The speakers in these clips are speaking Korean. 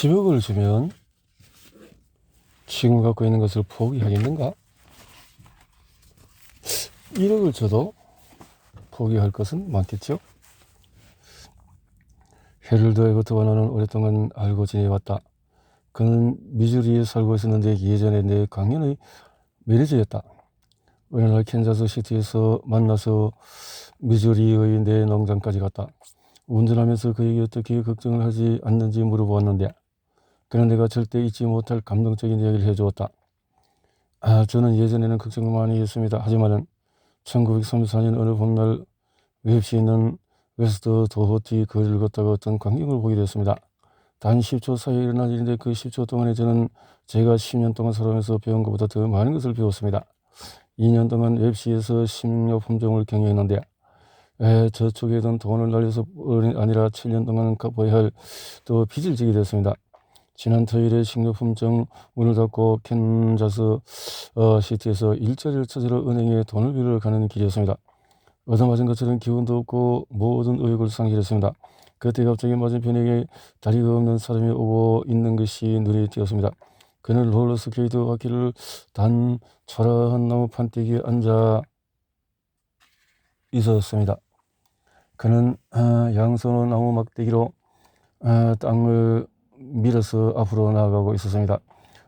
10억을 주면 지금 갖고 있는 것을 포기하겠는가? 1억을 줘도 포기할 것은 많겠죠. 헤럴드 에버트와 나는 오랫동안 알고 지내왔다. 그는 미주리에 살고 있었는데 예전에 내 강연의 매니저였다. 어느 날 캔자스 시티에서 만나서 미주리의 내 농장까지 갔다. 운전하면서 그에게 어떻게 걱정을 하지 않는지 물어보았는데 그는 내가 절대 잊지 못할 감동적인 이야기를 해주었다. 저는 예전에는 걱정을 많이 했습니다. 하지만은 1934년 어느 봄날 웹시에 있는 웨스트 도호티 거리를 걷다가 어떤 광경을 보게 되었습니다. 단 10초 사이에 일어난 일인데 그 10초 동안에 저는 제가 10년 동안 살아오면서 배운 것보다 더 많은 것을 배웠습니다. 2년 동안 웹시에서 식료 품종을 경영했는데 저축에 든 돈을 날려서 아니라 7년 동안 갚아야 할 또 빚을 지게 되었습니다. 지난 토요일에 식료품종 문을 닫고 캔자스 시티에서 일자리를 찾으러 은행에 돈을 빌려 가는 길이었습니다. 얻어맞은 것처럼 기운도 없고 모든 의욕을 상실했습니다. 그때 갑자기 맞은편에 다리가 없는 사람이 오고 있는 것이 눈에 띄었습니다. 그는 롤러스케이트 바퀴를 단 초라한 나무 판때기에 앉아 있었습니다. 그는 양손으로 나무 막대기로 땅을 밀어서 앞으로 나아가고 있었습니다.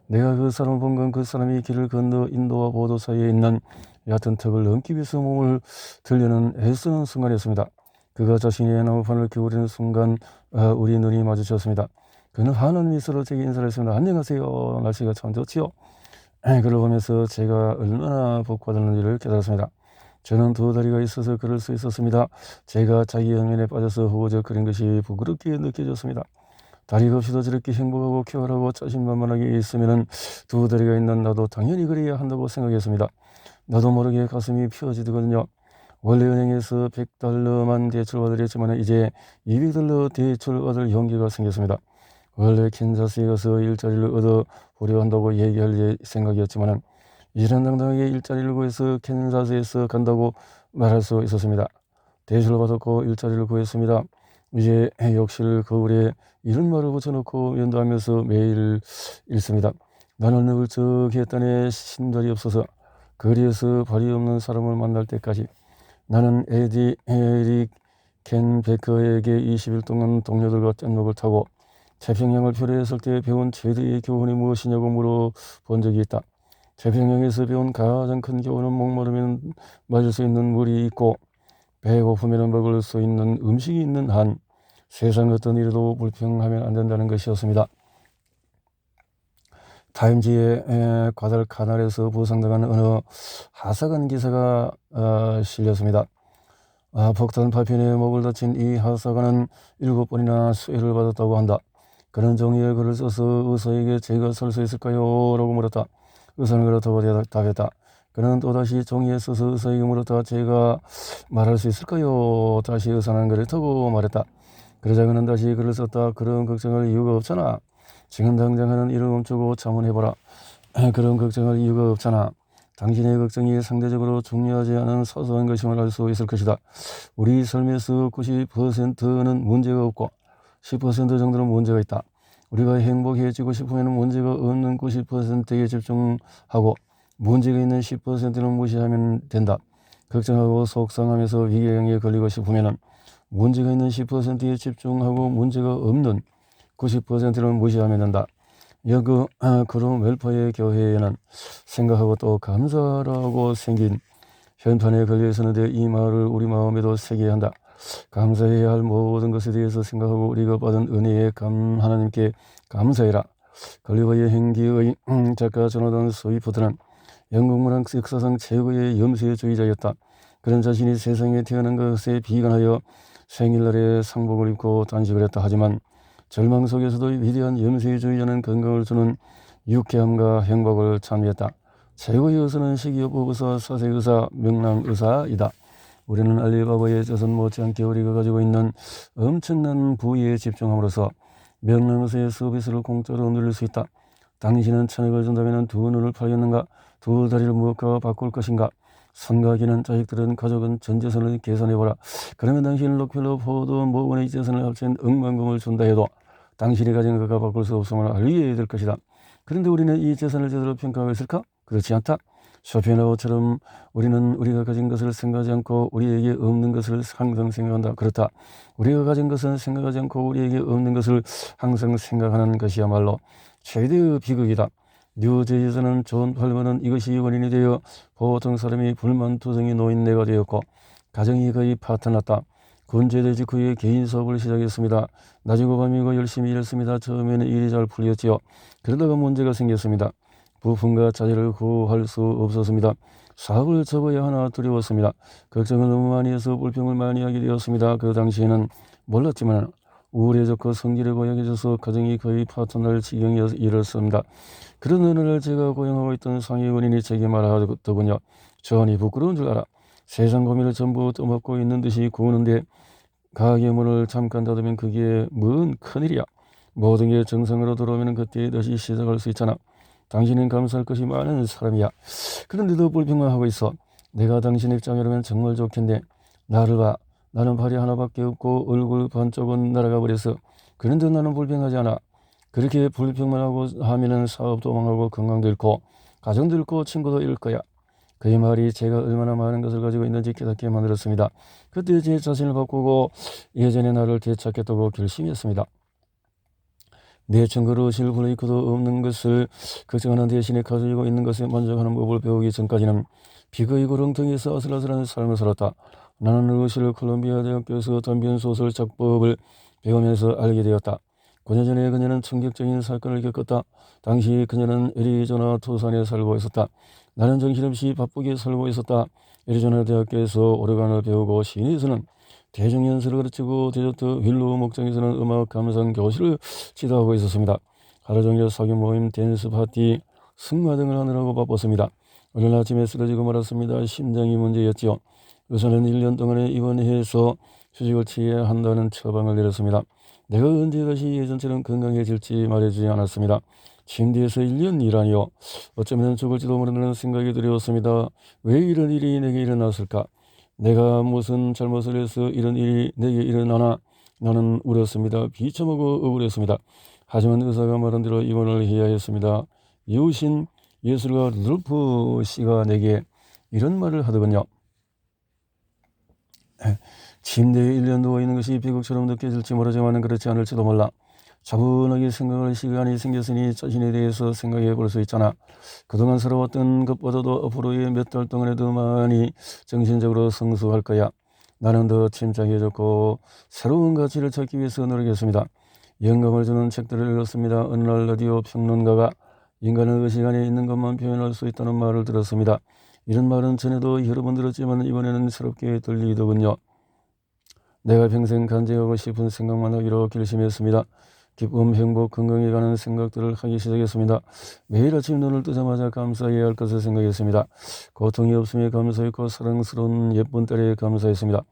내가 그 사람을 본 건 그 사람이 길을 건너 인도와 보도 사이에 있는 얕은 턱을 넘기 위해서 몸을 들려는 애쓰는 순간이었습니다. 그가 자신의 나무판을 기울이는 순간 우리 눈이 마주쳤습니다. 그는 환한 미소로 제게 인사를 했습니다. 안녕하세요. 날씨가 참 좋지요. 그를 보면서 제가 얼마나 복받았는지를 깨달았습니다. 저는 두 다리가 있어서 걸을 수 있었습니다. 제가 자기 연민에 빠져서 허우적거린 것이 부끄럽게 느껴졌습니다. 다리가 없이도 저렇게 행복하고 쾌활하고 자신만만하게 있으면 두 다리가 있는 나도 당연히 그래야 한다고 생각했습니다. 나도 모르게 가슴이 펴지더군요. 원래 은행에서 $100만 대출받으려 했지만 이제 $200 대출받을 용기가 생겼습니다. 원래 캔자스에 가서 일자리를 얻어보려 한다고 얘기할 생각이었지만 이런 당당하게 일자리를 구해서 캔자스에서 간다고 말할 수 있었습니다. 대출을 받았고 일자리를 구했습니다. 이제 욕실 거울에 이런 말을 붙여놓고 연도하면서 매일 읽습니다. 나는 늘 저기 했다네 신달이 없어서 거리에서 발이 없는 사람을 만날 때까지 나는 에릭 켄 베커에게 20일 동안 동료들과 뗏목을 타고 태평양을 표류했을 때 배운 최대의 교훈이 무엇이냐고 물어본 적이 있다. 태평양에서 배운 가장 큰 교훈은 목마르면 마실 수 있는 물이 있고 배고프면 먹을 수 있는 음식이 있는 한 세상 어떤 일에도 불평하면 안 된다는 것이었습니다. 타임지의 과달카날에서 부상당한 어느 하사관 기사가 실렸습니다. 폭탄 파편에 목을 다친 이 하사관은 7번이나 수혜를 받았다고 한다. 그는 종이에 글을 써서 의사에게 제가 설 수 있을까요? 라고 물었다. 의사는 그렇다고 답했다. 그는 또다시 종이에 써서 의사에게 물었다. 제가 말할 수 있을까요? 다시 의사는 그렇다고 말했다. 그러자 그는 다시 글을 썼다. 그런 걱정할 이유가 없잖아. 지금 당장 하는 일을 멈추고 자문해보라. 그런 걱정할 이유가 없잖아. 당신의 걱정이 상대적으로 중요하지 않은 사소한 것임을 알 수 있을 것이다. 우리 삶에서 90%는 문제가 없고 10% 정도는 문제가 있다. 우리가 행복해지고 싶으면 문제가 없는 90%에 집중하고 문제가 있는 10%는 무시하면 된다. 걱정하고 속상하면서 위궤양에 걸리고 싶으면 문제가 있는 10%에 집중하고 문제가 없는 90%는 무시하면 된다. 그런 웰파의 교회에는 생각하고 또 감사라고 생긴 현판에 걸려 있었는데 이 말을 우리 마음에도 새겨야 한다. 감사해야 할 모든 것에 대해서 생각하고 우리가 받은 은혜에 하나님께 감사해라. 걸리버의 행기의 작가 조나단 스위프트는 영국 문학 역사상 최고의 염세주의자였다. 그런 자신이 세상에 태어난 것에 비관하여 생일날에 상복을 입고 단식을 했다. 하지만 절망 속에서도 위대한 염세주의자는 건강을 주는 유쾌함과 행복을 찬미했다. 최고의 의사는 식이요법 의사, 사색의사, 명랑의사이다. 우리는 알리바바의 조선 못지않게 우리가 가지고 있는 엄청난 부위에 집중함으로써 명랑의사의 서비스를 공짜로 누릴 수 있다. 당신은 1,000억을 준다면 두 눈을 팔겠는가? 두 다리를 무엇과 바꿀 것인가? 선가기는 자식들은 가족은 전 재산을 계산해보라. 그러면 당신은 록펠러 포드 모건의 재산을 합친 억만금을 준다 해도 당신이 가진 것과 바꿀 수 없음을 알게 될 것이다. 그런데 우리는 이 재산을 제대로 평가하고 있을까? 그렇지 않다. 쇼펜하우어처럼 우리는 우리가 가진 것을 생각하지 않고 우리에게 없는 것을 항상 생각한다. 그렇다. 우리가 가진 것은 생각하지 않고 우리에게 없는 것을 항상 생각하는 것이야말로 최대의 비극이다. 뉴저지에서는 존 팔머는 이것이 원인이 되어 보통 사람이 불만투성이 노인네가 되었고 가정이 거의 파탄났다. 군제대 직후에 개인 사업을 시작했습니다. 낮이고 밤이고 열심히 일했습니다. 처음에는 일이 잘 풀렸지요. 그러다가 문제가 생겼습니다. 부품과 자재를 구할 수 없었습니다. 사업을 접어야 하나 두려웠습니다. 걱정을 너무 많이 해서 불평을 많이 하게 되었습니다. 그 당시에는 몰랐지만 우울해졌고 성질이 고약해져서 가정이 거의 파탄날 지경에 이르렀습니다. 그런 어느 날 제가 고용하고 있던 상위원인이 제게 말하더군요. 전이 부끄러운 줄 알아. 세상 고민을 전부 떠맡고 있는 듯이 구우는데 가게 문을 잠깐 닫으면 그게 뭔 큰일이야. 모든 게 정상으로 돌아오면 그때 다시 시작할 수 있잖아. 당신은 감사할 것이 많은 사람이야. 그런데도 불평만 하고 있어. 내가 당신 입장이라면 정말 좋겠네. 나를 봐. 나는 발이 하나밖에 없고 얼굴 반쪽은 날아가 버렸어. 그런데 나는 불평하지 않아. 그렇게 불평만 하고 하면은 사업도 망하고 건강도 잃고 가정도 잃고 친구도 잃을 거야. 그의 말이 제가 얼마나 많은 것을 가지고 있는지 깨닫게 만들었습니다. 그때 제 자신을 바꾸고 예전의 나를 되찾겠다고 결심했습니다. 내 증거로 실브레이크도 없는 것을 걱정하는 대신에 가지고 있는 것에 만족하는 법을 배우기 전까지는 비거이고 렁텅이에서 아슬아슬한 삶을 살았다. 나는 러시아 콜롬비아 대학교에서 단편 소설 작법을 배우면서 알게 되었다. 9년 전에 그녀는 충격적인 사건을 겪었다. 당시 그녀는 애리조나 투산에 살고 있었다. 나는 정신없이 바쁘게 살고 있었다. 애리조나 대학교에서 오레간을 배우고 시내에서는 대중연설을 가르치고 데저트 휠로 목장에서는 음악 감상 교실을 지도하고 있었습니다. 하루 종일 사교 모임, 댄스 파티, 승마 등을 하느라고 바빴습니다. 오늘 아침에 쓰러지고 말았습니다. 심장이 문제였지요. 의사는 1년 동안에 입원해서 휴직을 취해야 한다는 처방을 내렸습니다. 내가 언제 다시 예전처럼 건강해질지 말해주지 않았습니다. 침대에서 1년 일하니요. 어쩌면 죽을지도 모르는 생각이 두려웠습니다. 왜 이런 일이 내게 일어났을까? 내가 무슨 잘못을 해서 이런 일이 내게 일어나나? 나는 울었습니다. 비참하고 억울했습니다. 하지만 의사가 말한 대로 입원을 해야 했습니다. 이웃인 예술가 루돌프 씨가 내게 이런 말을 하더군요. 침대에 1년 누워있는 것이 비극처럼 느껴질지 모르지만 그렇지 않을지도 몰라. 차분하게 생각할 시간이 생겼으니 자신에 대해서 생각해 볼 수 있잖아. 그동안 살아왔던 것보다도 앞으로의 몇 달 동안에도 많이 정신적으로 성숙할 거야. 나는 더 침착해졌고 새로운 가치를 찾기 위해서 노력했습니다. 영감을 주는 책들을 읽었습니다. 어느 날 라디오 평론가가 인간은 그 시간에 있는 것만 표현할 수 있다는 말을 들었습니다. 이런 말은 전에도 여러 번 들었지만 이번에는 새롭게 들리더군요. 내가 평생 간직하고 싶은 생각만 하기로 결심했습니다. 기쁨, 행복, 건강에 관한 생각들을 하기 시작했습니다. 매일 아침 눈을 뜨자마자 감사해야 할 것을 생각했습니다. 고통이 없음에 감사했고 사랑스러운 예쁜 딸에 감사했습니다.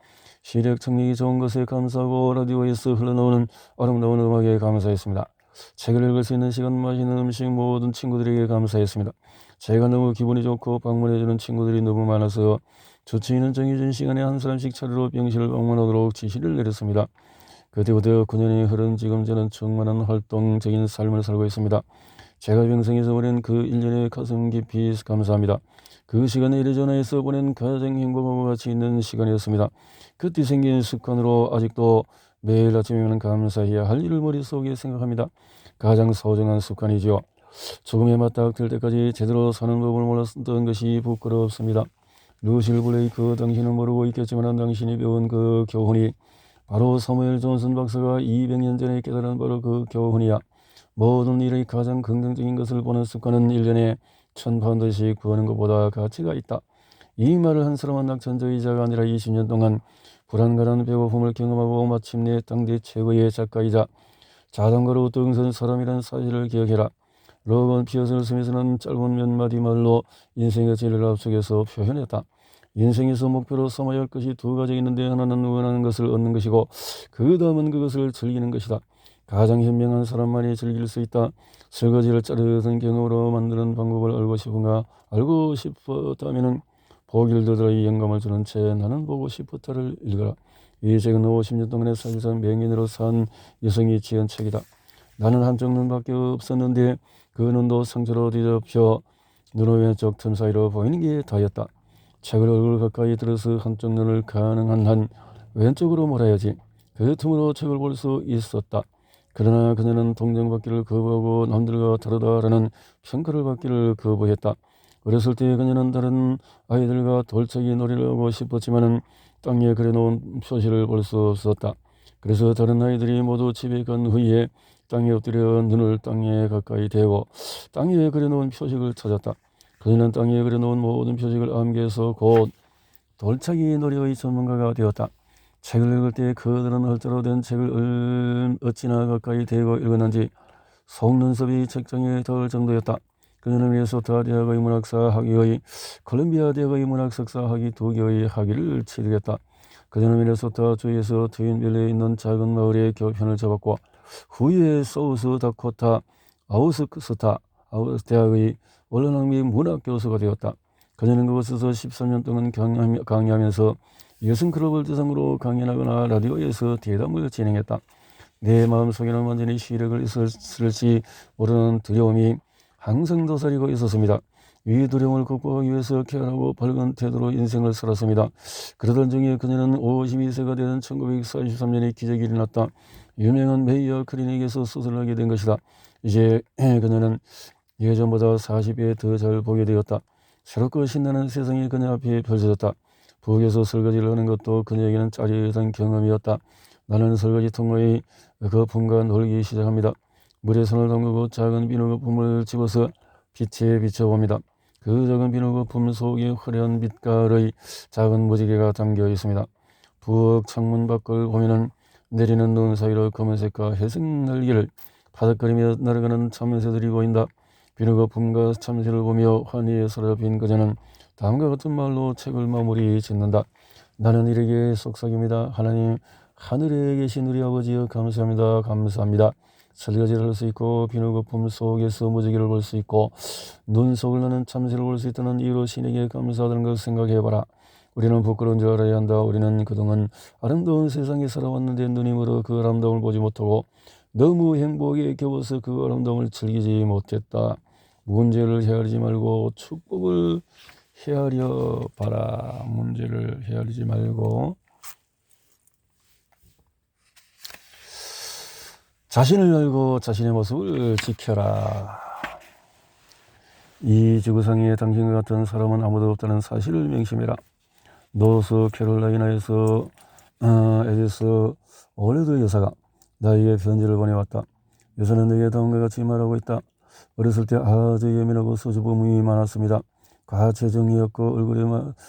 시력 청력이 좋은 것에 감사하고 라디오에서 흘러나오는 아름다운 음악에 감사했습니다. 책을 읽을 수 있는 시간, 맛있는 음식, 모든 친구들에게 감사했습니다. 제가 너무 기분이 좋고 방문해주는 친구들이 너무 많아서 주치의는 정해진 시간에 한 사람씩 차례로 병실을 방문하도록 지시를 내렸습니다. 그때부터 9년이 흐른 지금 저는 충만한 활동적인 삶을 살고 있습니다. 제가 평생에서 보낸 그 1년에 가슴 깊이 감사합니다. 그 시간에 애리조나에서 보낸 가장 행복하고 가치 있는 시간이었습니다. 그때 생긴 습관으로 아직도 매일 아침이면 감사해야 할 일을 머릿속에 생각합니다. 가장 소중한 습관이지요. 죽음에 맞닥뜨릴 때까지 제대로 사는 법을 몰랐던 것이 부끄럽습니다. 루실 블레이크, 당신은 모르고 있겠지만 당신이 배운 그 교훈이 바로 사무엘 존슨 박사가 200년 전에 깨달은 바로 그 교훈이야. 모든 일의 가장 긍정적인 것을 보는 습관은 1년에 1000파운드씩 구하는 것보다 가치가 있다. 이 말을 한 사람은 낙천주의자가 아니라 20년 동안 불안간한 배고픔을 경험하고 마침내 당대 최고의 작가이자 자전거로 등선 사람이라는 사실을 기억해라. 로건 피어스 스미스는 짧은 몇 마디 말로 인생의 진리를 압축해서 표현했다. 인생에서 목표로 삼아야 할 것이 두 가지 있는데 하나는 원하는 것을 얻는 것이고 그 다음은 그것을 즐기는 것이다. 가장 현명한 사람만이 즐길 수 있다. 설거지를 자르던 경험으로 만드는 방법을 알고 싶은가? 알고 싶었다면 보길더들의 영감을 주는 채 나는 보고 싶었다를 읽어라. 이 책은 50년 동안의 사실상 맹인으로 산 여성이 지은 책이다. 나는 한쪽 눈밖에 없었는데 그 눈도 상처로 뒤덮여 눈의 왼쪽 틈 사이로 보이는 게 다였다. 책을 얼굴 가까이 들어서 한쪽 눈을 가능한 한 왼쪽으로 몰아야지 그 틈으로 책을 볼 수 있었다. 그러나 그녀는 동정받기를 거부하고 남들과 다르다라는 평가를 받기를 거부했다. 어렸을 때 그녀는 다른 아이들과 돌짝이 놀이를 하고 싶었지만 땅에 그려놓은 표시를 볼 수 없었다. 그래서 다른 아이들이 모두 집에 간 후에 땅에 엎드려 눈을 땅에 가까이 대고 땅에 그려놓은 표식을 찾았다. 그녀는 땅에 그려놓은 모든 표식을 암기해서 곧 돌짝이 놀이의 전문가가 되었다. 책을 읽을 때 그들은 헐자로 된 책을 어찌나 가까이 대고 읽었는지 속눈썹이 책장에 닿을 정도였다. 그녀는 미네소타 대학의 문학사 학위의 콜롬비아 대학의 문학 석사 학위 2개의 학위를 취득했다. 그녀는 미네소타 주에서 트윈빌리에 있는 작은 마을에 교편을 잡았고 후에 사우스 다코타 아우스스타 대학의 원로낭비 문학 교수가 되었다. 그녀는 그곳에서 13년 동안 강의하면서 여성 클럽을 대상으로 강연하거나 라디오에서 대담을 진행했다. 내 마음속에는 완전히 시력을 잃었을지 모르는 두려움이 항상 도사리고 있었습니다. 이 두려움을 극복하기 위해서 쾌활하고 밝은 태도로 인생을 살았습니다. 그러던 중에 그녀는 52세가 되던 1943년에 기적이 일어났다. 유명한 메이어 클리닉에서 수술을 하게 된 것이다. 이제 그녀는 예전보다 40배 더 잘 보게 되었다. 새롭고 신나는 세상이 그녀 앞에 펼쳐졌다. 부엌에서 설거지를 하는 것도 그녀에게는 짜릿한 경험이었다. 나는 설거지 통로의 거품과 놀기 시작합니다. 물에 손을 담그고 작은 비누 거품을 집어서 빛에 비춰봅니다. 그 작은 비누 거품 속에 화려한 빛깔의 작은 무지개가 담겨 있습니다. 부엌 창문 밖을 보면은 내리는 눈 사이로 검은색과 회색 날개를 바닥거리며 날아가는 참새들이 보인다. 비누 거품과 참새를 보며 환희에 사로잡힌 그녀는 다음과 같은 말로 책을 마무리 짓는다. 나는 이렇게 속삭입니다. 하나님, 하늘에 계신 우리 아버지여 감사합니다. 감사합니다. 설거지를 할 수 있고 비누 거품 속에서 무지개를 볼 수 있고 눈 속을 나는 참새를 볼 수 있다는 이유로 신에게 감사하다는 것을 생각해봐라. 우리는 부끄러운 줄 알아야 한다. 우리는 그동안 아름다운 세상에 살아왔는데 눈이므로 그 아름다움을 보지 못하고 너무 행복에 겨워서 그 아름다움을 즐기지 못했다. 문제를 헤아리지 말고 축복을 헤아려 봐라. 문제를 헤아리지 말고 자신을 알고 자신의 모습을 지켜라. 이 지구상에 당신과 같은 사람은 아무도 없다는 사실을 명심해라. 노스 캐롤라이나에서 에디스 올레드 여사가 나에게 편지를 보내왔다. 여사는 내게 다음과 같이 말하고 있다. 어렸을 때 아주 예민하고 수줍음이 많았습니다. 과체중이었고 얼굴에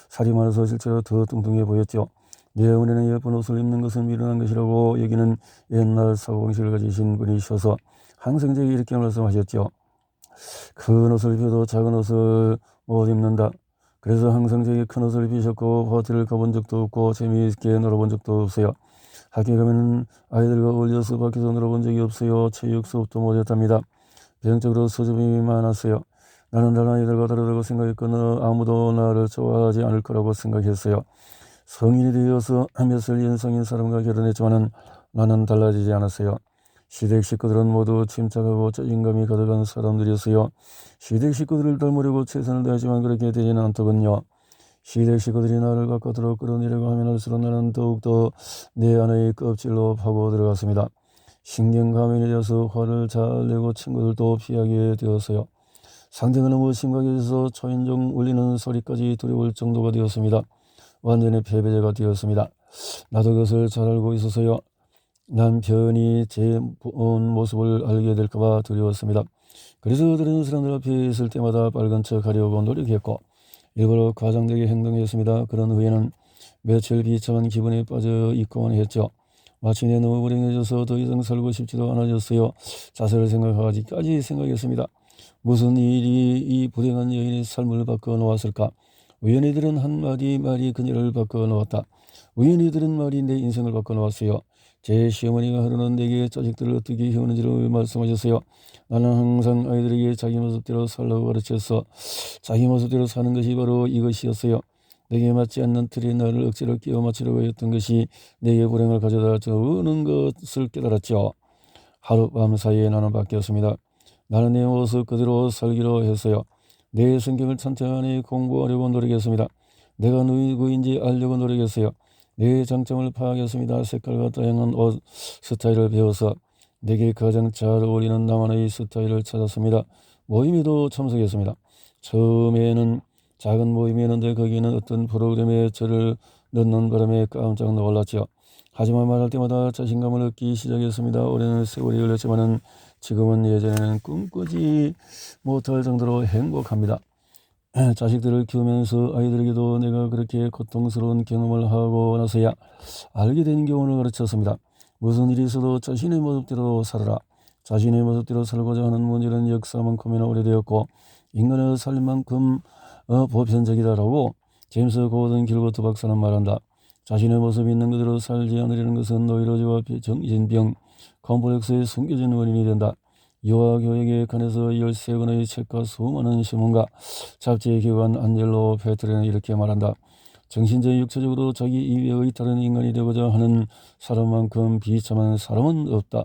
살이 많아서 실제로 더 뚱뚱해 보였죠. 내 어머니는 예쁜 옷을 입는 것은 미련한 것이라고 여기는 옛날 사고방식을 가지신 분이셔서 항상 제게 이렇게 말씀하셨죠. 큰 옷을 입혀도 작은 옷을 못 입는다. 그래서 항상 제게 큰 옷을 입히셨고 호텔을 가본 적도 없고 재미있게 놀아본 적도 없어요. 학교에 가면 아이들과 어울려서 밖에서 놀아본 적이 없어요. 체육 수업도 못했답니다. 배경적으로 수줍음이 많았어요. 나는 다른 아이들과 다르다고 생각했거나 아무도 나를 좋아하지 않을 거라고 생각했어요. 성인이 되어서 몇 살 연상인 사람과 결혼했지만 나는 달라지지 않았어요. 시댁 식구들은 모두 침착하고 짜증감이 가득한 사람들이었어요. 시댁 식구들을 닮으려고 최선을 다했지만 그렇게 되지는 않더군요. 시댁 식구들이 나를 바깥으로 끌어내려고 하면 할수록 나는 더욱더 내 안의 껍질로 파고 들어갔습니다. 신경감염이 되어서 화를 잘 내고 친구들도 피하게 되었어요. 상대가 너무 심각해져서 초인종 울리는 소리까지 두려울 정도가 되었습니다. 완전히 패배자가 되었습니다. 나도 그것을 잘 알고 있어서요. 남편이 제 모습을 알게 될까봐 두려웠습니다. 그래서 다른 사람들 앞에 있을 때마다 빨간 척 하려고 노력했고 일부러 과장되게 행동했습니다. 그런 후에는 며칠 비참한 기분에 빠져 있곤 했죠. 마침내 너무 불행해져서 더 이상 살고 싶지도 않아졌어요. 자살을 생각하기까지 생각했습니다. 무슨 일이 이 불행한 여인의 삶을 바꿔놓았을까? 우연히들은 한마디 말이 그녀를 바꿔놓았다. 우연히들은 말이 내 인생을 바꿔놓았어요. 제 시어머니가 하루는 내게 자식들을 어떻게 키우는지를 말씀하셨어요. 나는 항상 아이들에게 자기 모습대로 살라고 가르쳤어. 자기 모습대로 사는 것이 바로 이것이었어요. 내게 맞지 않는 틀에 나를 억지로 끼워 맞추려고 했던 것이 내게 불행을 가져다 주는 것을 깨달았죠. 하룻밤 사이에 나는 바뀌었습니다. 나는 내 모습 그대로 살기로 했어요. 내 성격을 천천히 공부하려고 노력했습니다. 내가 누구인지 알려고 노력했어요. 내 장점을 파악했습니다. 색깔과 다양한 옷 스타일을 배워서 내게 가장 잘 어울리는 나만의 스타일을 찾았습니다. 모임에도 참석했습니다. 처음에는 작은 모임이었는데 거기에는 어떤 프로그램에 저를 넣는 바람에 깜짝 놀랐죠. 하지만 말할 때마다 자신감을 얻기 시작했습니다. 오래는 세월이 흘렀지만 지금은 예전에는 꿈꾸지 못할 정도로 행복합니다. 자식들을 키우면서 아이들에게도 내가 그렇게 고통스러운 경험을 하고 나서야 알게 된 교훈을 가르쳤습니다. 무슨 일이 있어도 자신의 모습대로 살아라. 자신의 모습대로 살고자 하는 문제는 역사만큼이나 오래되었고 인간의 삶만큼 보편적이다라고 제임스 고든 길버트 박사는 말한다. 자신의 모습이 있는 그대로 살지 않으려는 것은 노이로제와 정신병, 컴플렉스에 숨겨진 원인이 된다. 이와 교육에 관해서 13권의 책과 수많은 신문과 잡지에 기고한 안젤로 페트레는 이렇게 말한다. 정신적 육체적으로 자기 이외의 다른 인간이 되고자 하는 사람만큼 비참한 사람은 없다.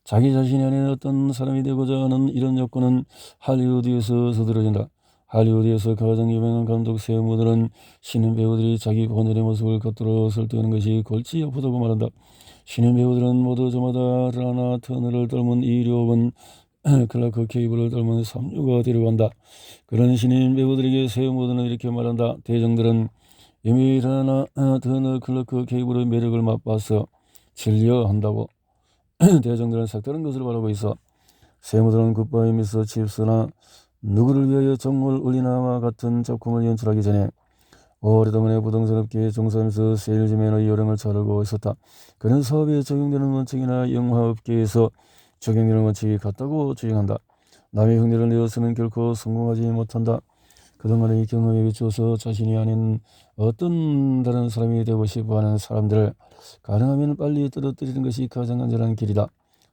자기 자신이 아닌 어떤 사람이 되고자 하는 이런 욕구는 할리우드에서 서두러진다. 할리우드에서 가장 유명한 감독 세무들은 신인 배우들이 자기 본연의 모습을 겉으로 설득하는 것이 골치 아프다고 말한다. 신인 배우들은 모두 저마다 라나 터너를 닮은 이료건 클라크 케이블을 닮은 삼류가 데려간다. 그런 신인 배우들에게 세무들은 이렇게 말한다. 대중들은 이미 라나 터너 클라크 케이블의 매력을 맛봐서 즐겨한다고. 대중들은 색다른 것을 바라고 있어. 세무들은 굿바이 미스터 칩스나 누구를 위하여 정을 울리나와 같은 작품을 연출하기 전에 오래동안에 부동산업계에 종사하면서 세일즈맨의 요령을 잘 알고 있었다. 그는 사업에 적용되는 원칙이나 영화업계에서 적용되는 원칙이 같다고 주장한다. 남의 흉내를 내어서는 결코 성공하지 못한다. 그동안의 경험에 비추어서 자신이 아닌 어떤 다른 사람이 되고 싶어하는 사람들을 가능하면 빨리 떨어뜨리는 것이 가장 안전한 길이다.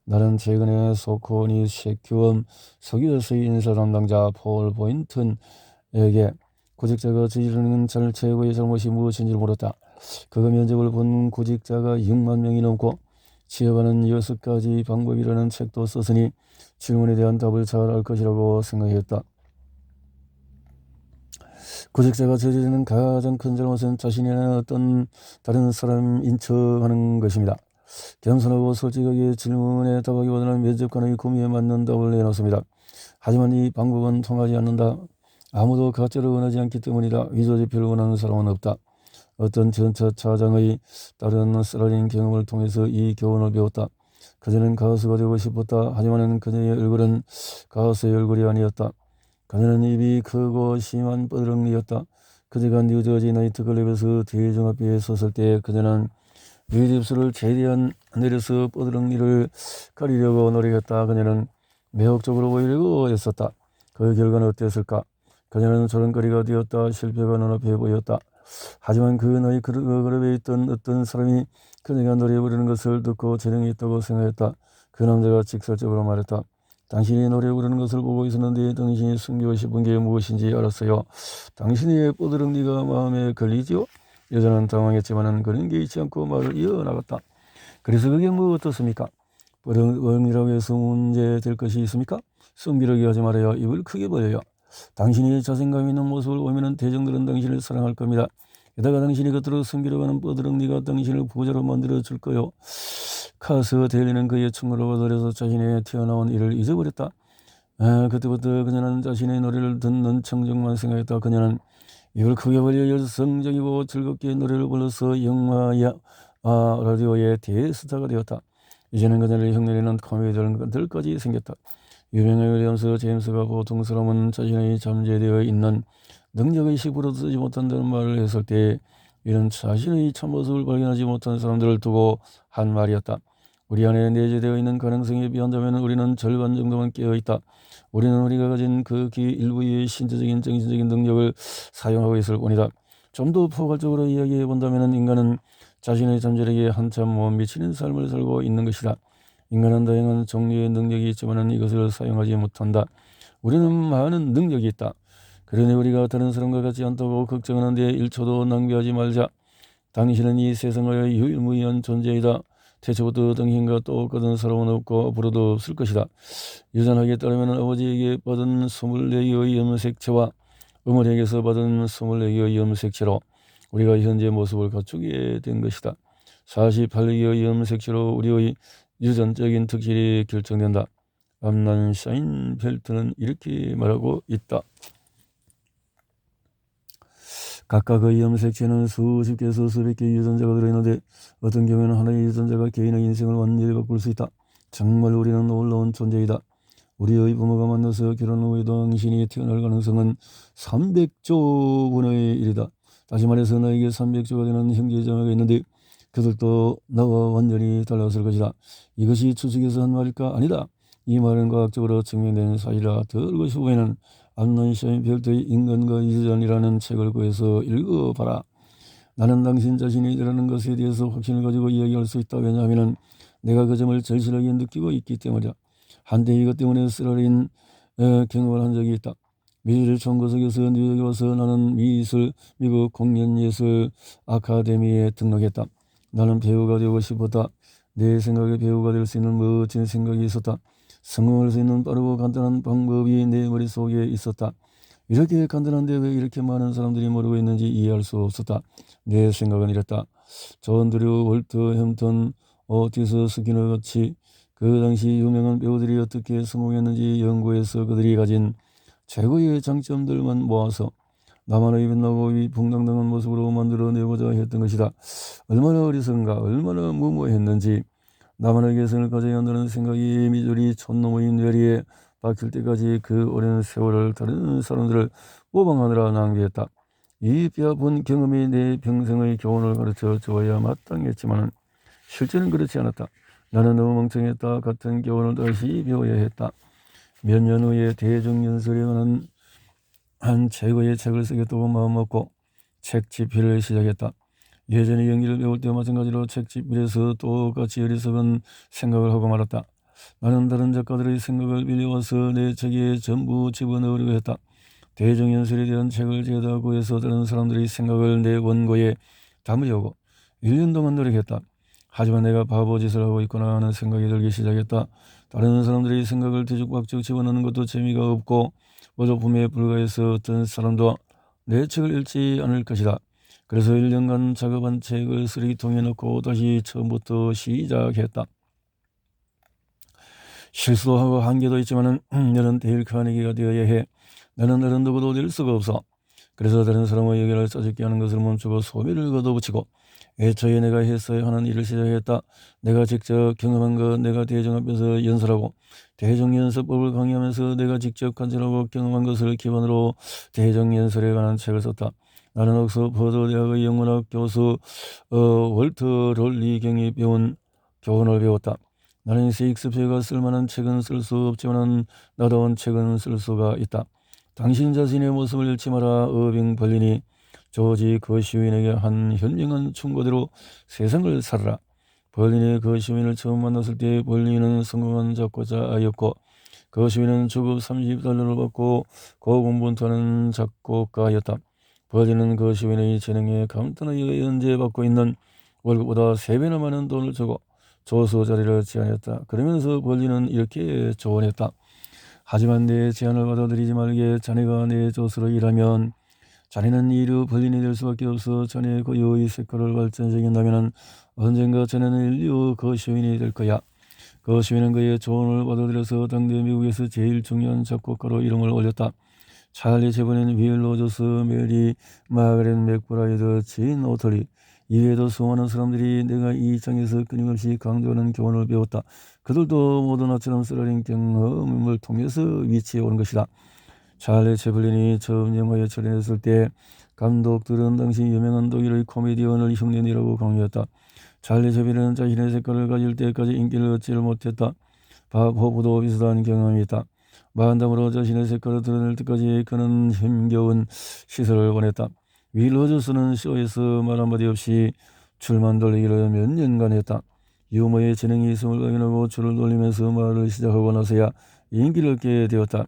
나는 최근에 소코니 세큐엄 석유회사의 인사 담당자 폴 보인턴에게 구직자가 저지르는 최고의 잘못이 무엇인지 물었다. 그가 면접을 본 구직자가 6만 명이 넘고 취업하는 6가지 방법이라는 책도 썼으니 질문에 대한 답을 잘 알 것이라고 생각했다. 구직자가 저지르는 가장 큰 잘못은 자신이 아닌 어떤 다른 사람인 척하는 것입니다. 겸손하고 솔직하게 질문에 답하기보다는 면접관의 구미에 맞는 답을 내놓습니다. 하지만 이 방법은 통하지 않는다. 아무도 가짜를 원하지 않기 때문이다. 위조지표를 원하는 사람은 없다. 어떤 전차 차장의 다른 쓰라린 경험을 통해서 이 교훈을 배웠다. 그녀는 가수가 되고 싶었다. 하지만 그녀의 얼굴은 가수의 얼굴이 아니었다. 그녀는 입이 크고 심한 뻐드렁니였다. 그녀가 뉴저지 나이트클럽에서 대중 앞에 섰을 때 그녀는 윗입술을 최대한 내려서 뻐드렁니를 가리려고 노력했다. 그녀는 매혹적으로 보이려고 했었다. 그 결과는 어땠을까? 그녀는 조롱거리가 되었다. 실패가 눈앞에 보였다. 하지만 그 나이 그룹에 있던 어떤 사람이 그녀가 노래 부르는 것을 듣고 재능이 있다고 생각했다. 그 남자가 직설적으로 말했다. 당신이 노래 부르는 것을 보고 있었는데 당신이 숨기고 싶은 게 무엇인지 알았어요. 당신의 뻐드렁니가 마음에 걸리지요? 여자는 당황했지만 그런 게 있지 않고 말을 이어나갔다. 그래서 그게 뭐 어떻습니까? 뻐드렁니라고 해서 문제 될 것이 있습니까? 숨기려고 하지 말아요. 입을 크게 벌려요. 당신이 자신감 있는 모습을 보면 대중들은 당신을 사랑할 겁니다. 게다가 당신이 겉으로 숨기려고 하는 뻐드렁니가 당신을 부자로 만들어 줄 거요. 카스 델리는 그의 충고를 거절해서 자신의 튀어나온 일을 잊어버렸다. 그때부터 그녀는 자신의 노래를 듣는 청중만 생각했다. 그녀는 입을 크게 벌려 열성적이고 즐겁게 노래를 불러서 영화야 라디오의 대스타가 되었다. 이제는 그녀를 흉내내는 코미디언들까지 생겼다. 유명한 윌리엄스 제임스가 보통 사람은 자신의 잠재되어 있는 능력의 10%도 쓰지 못한다는 말을 했을 때 이런 자신의 참모습을 발견하지 못한 사람들을 두고 한 말이었다. 우리 안에 내재되어 있는 가능성에 비한다면 우리는 절반 정도만 깨어있다. 우리는 우리가 가진 그 일부의 신체적인 정신적인 능력을 사용하고 있을 뿐이다. 좀 더 포괄적으로 이야기해 본다면 인간은 자신의 잠재력에 한참 못 미치는 삶을 살고 있는 것이다. 인간은 다양한 종류의 능력이 있지만 이것을 사용하지 못한다. 우리는 많은 능력이 있다. 그러니 우리가 다른 사람과 같지 않다고 걱정하는데 1초도 낭비하지 말자. 당신은 이 세상의 유일무이한 존재이다. 태초부터 당신과 똑같은 사람은 없고 앞으로도 없을 것이다. 유전학에 따르면 아버지에게 받은 24개의 염색체와 어머니에게서 받은 24개의 염색체로 우리가 현재 모습을 갖추게 된 것이다. 48개의 염색체로 우리의 유전적인 특질이 결정된다. 암란 샤인펠트는 이렇게 말하고 있다. 각각의 염색체는 수십 개에서 수백 개의 유전자가 들어있는데 어떤 경우에는 하나의 유전자가 개인의 인생을 완전히 바꿀 수 있다. 정말 우리는 놀라운 존재이다. 우리의 부모가 만나서 결혼 후에 당신이 태어날 가능성은 300조 분의 1이다. 다시 말해서 나에게 300조가 되는 형제자매가 있는데 그들도 나와 완전히 달랐을 것이다. 이것이 추측해서 한 말일까? 아니다. 이 말은 과학적으로 증명된 사실이라. 더 알고 싶으면 암란 샤인펠트의 인간과 유전이라는 책을 구해서 읽어봐라. 나는 당신 자신이 이라는 것에 대해서 확신을 가지고 이야기할 수 있다. 왜냐하면 내가 그 점을 절실하게 느끼고 있기 때문이다. 한때 이것 때문에 쓰라린 경험을 한 적이 있다. 미술 총구석에서 뉴욕에 와서 나는 미국 공연예술 아카데미에 등록했다. 나는 배우가 되고 싶었다. 내 생각에 배우가 될 수 있는 멋진 생각이 있었다. 성공할 수 있는 빠르고 간단한 방법이 내 머릿속에 있었다. 이렇게 간단한데 왜 이렇게 많은 사람들이 모르고 있는지 이해할 수 없었다. 내 생각은 이랬다. 존 드류, 월터 햄턴, 오티스 스키너 같이 그 당시 유명한 배우들이 어떻게 성공했는지 연구해서 그들이 가진 최고의 장점들만 모아서 나만의 빛나고 위풍당당한 모습으로 만들어내고자 했던 것이다. 얼마나 어리석은가, 얼마나 무모했는지. 나만의 개성을 가져야 한다는 생각이 미주리 촌놈의 뇌리에 박힐 때까지 그 오랜 세월을 다른 사람들을 모방하느라 낭비했다. 이 뼈아픈 경험이 내 평생의 교훈을 가르쳐 주어야 마땅했지만 실제는 그렇지 않았다. 나는 너무 멍청했다. 같은 교훈을 다시 배워야 했다. 몇 년 후에 대종연설에 관한 한 최고의 책을 쓰겠다고 마음먹고 책 집필을 시작했다. 예전에 연기를 배울 때와 마찬가지로 책 집필에서 똑같이 어리석은 생각을 하고 말았다. 나는 다른 작가들의 생각을 빌려와서 내 책에 전부 집어넣으려고 했다. 대종연설에 대한 책을 죄다 구해서 다른 사람들의 생각을 내 원고에 담으려고 1년 동안 노력했다. 하지만 내가 바보짓을 하고 있구나 하는 생각이 들기 시작했다. 다른 사람들의 생각을 뒤죽박죽 집어넣는 것도 재미가 없고 모조품에 불과해서 어떤 사람도 내 책을 읽지 않을 것이다. 그래서 1년간 작업한 책을 쓰레기통에 넣고 다시 처음부터 시작했다. 실수도 하고 한계도 있지만 너는 데일 카네기가 되어야 해. 너는 다른 누구도 될 수가 없어. 그래서 다른 사람의 의견을 짜증게 하는 것을 멈추고 소비를 걷어붙이고 애초에 내가 했어야 하는 일을 시작했다. 내가 직접 경험한 것, 내가 대중 앞에서 연설하고 대종연설법을 강의하면서 내가 직접 관찰하고 경험한 것을 기반으로 대종연설에 관한 책을 썼다. 나는 옥스퍼드 대학의 영문학 교수 월터 롤리경이 배운 교훈을 배웠다. 나는 셰익스피어가 쓸만한 책은 쓸 수 없지만 나다운 책은 쓸 수가 있다. 당신 자신의 모습을 잃지 마라. 어빙 벌린이 조지 거시윈에게 한 현명한 충고대로 세상을 살아라. 벌린이 거시윈을 처음 만났을 때 벌린은 성공한 작곡자였고 거시윈은 주급 30달러를 받고 고공분투하는 작곡가였다. 벌린은 거시윈의 재능에 감탄하여 연재받고 있는 월급보다 3배나 많은 돈을 주고 조수 자리를 제안했다. 그러면서 벌린은 이렇게 조언했다. 하지만 내 제안을 받아들이지 말게. 자네가 내 조수로 일하면 자네는 이루 벌린이 될 수밖에 없어. 자네 고유의 색깔을 발전시킨다면 언젠가 자네는 인류 거시윈이 될 거야. 거시윈은 그의 조언을 받아들여서 당대 미국에서 제일 중요한 작곡가로 이름을 올렸다. 찰리 채플린, 윌 로저스, 메리 마가렛 맥브라이드, 진 오터리 이외에도 수많은 사람들이 내가 이 장에서 끊임없이 강조하는 교훈을 배웠다. 그들도 모두 나처럼 쓰라린 경험을 통해서 위치에 오는 것이다. 찰리 채플린이 처음 영화에 출연했을 때 감독들은 당시 유명한 독일의 코미디언을 흉내내라고 강요했다. 찰리 채플린은 자신의 색깔을 가질 때까지 인기를 얻지를 못했다. 밥 호프도 비슷한 경험이 있다. 만담으로 자신의 색깔을 드러낼 때까지 그는 힘겨운 시설을 보냈다. 윌 로저스는 쇼에서 말 한마디 없이 줄만 돌리기를 몇 년간 했다. 유머의 재능이 있음을 확인하고 줄을 돌리면서 말을 시작하고 나서야 인기를 얻게 되었다.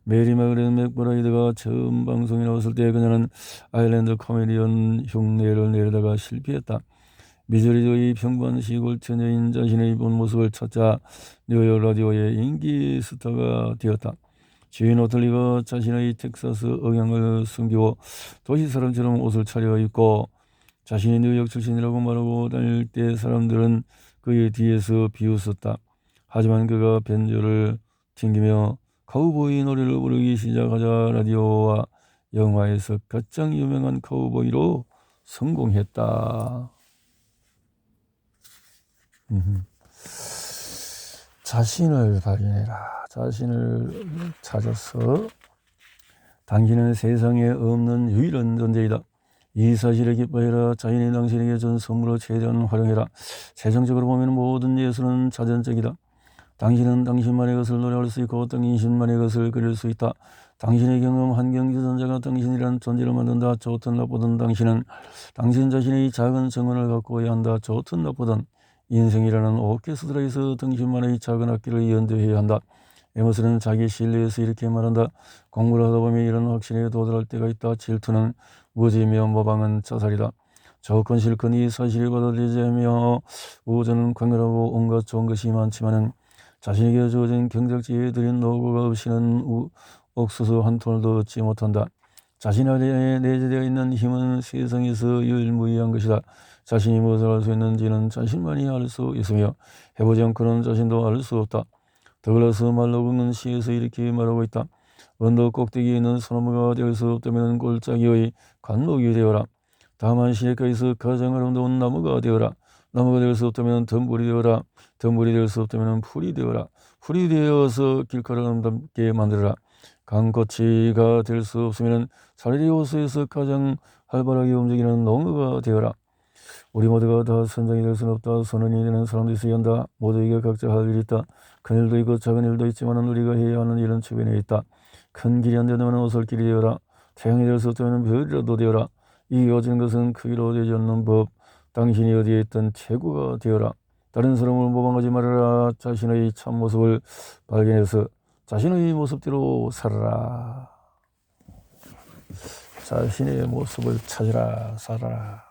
메리 마그렛 맥브라이드가 처음 방송에 나왔을 때 그녀는 아일랜드 코미디언 흉내를 내려다가 실패했다. 미저리주의 평범한 시골 처녀인 자신의 본 모습을 찾자 뉴욕 라디오의 인기 스타가 되었다. 주인 오틀리가 자신의 텍사스 억양을 숨기고 도시 사람처럼 옷을 차려 입고 자신이 뉴욕 출신이라고 말하고 다닐 때 사람들은 그의 뒤에서 비웃었다. 하지만 그가 변조를 튕기며 카우보이 노래를 부르기 시작하자 라디오와 영화에서 가장 유명한 카우보이로 성공했다. 자신을 발견해라. 자신을 찾아서 당신은 세상에 없는 유일한 존재이다. 이 사실을 기뻐해라. 자연이 당신에게 준 선물을 최대한 활용해라. 세상적으로 보면 모든 예술은 자전적이다. 당신은 당신만의 것을 노래할 수 있고 당신만의 것을 그릴 수 있다. 당신의 경험, 환경, 유전자가 당신이란 존재를 만든다. 좋든 나쁘든 당신은 당신 자신의 작은 정원을 가꾸어야 한다. 좋든 나쁘든 인생이라는 오케스트라에서 당신만의 작은 악기를 연주해야 한다. 에머슨은 자기 신뢰에서 이렇게 말한다. 공부를 하다 보면 이런 확신에 도달할 때가 있다. 질투는 무지며 모방은 자살이다. 조건 실컷 이 사실을 받아들이자며 우주는 광활하고 온갖 좋은 것이 많지만은 자신에게 주어진 경작지에 들인 노고가 없이는 옥수수 한 톨도 얻지 못한다. 자신 안에 내재되어 있는 힘은 세상에서 유일무이한 것이다. 자신이 무엇을 할 수 있는지는 자신만이 알 수 있으며 해보지 않고는 자신도 알 수 없다. 더글라스 말로그는 시에서 이렇게 말하고 있다. 언덕 꼭대기에 있는 소나무가 될 수 없다면 골짜기의 관목이 되어라. 다만 시내가에서 가장 아름다운 나무가 되어라. 나무가 될 수 없다면 덤불이 되어라. 덤불이 될 수 없다면 풀이 되어라. 풀이 되어서 길가를 아름답게 만들어라. 강꼬치가 될 수 없으면 차라리 호수에서 가장 활발하게 움직이는 농어가 되어라. 우리 모두가 다 선장이 될 수는 없다. 선원이 되는 사람도 있어야 한다. 모두에게 각자 할 일이 있다. 큰 일도 있고 작은 일도 있지만 우리가 해야 하는 일은 주변에 있다. 큰 길이 안 된다면 오솔길이 되어라. 태양이 될 수 없다면 별이라도 되어라. 이어진 것은 크기로 되지 않는 법. 당신이 어디에 있든 최고가 되어라. 다른 사람을 모방하지 말아라. 자신의 참모습을 발견해서 자신의 모습대로 살아라. 자신의 모습을 찾으라. 살아라.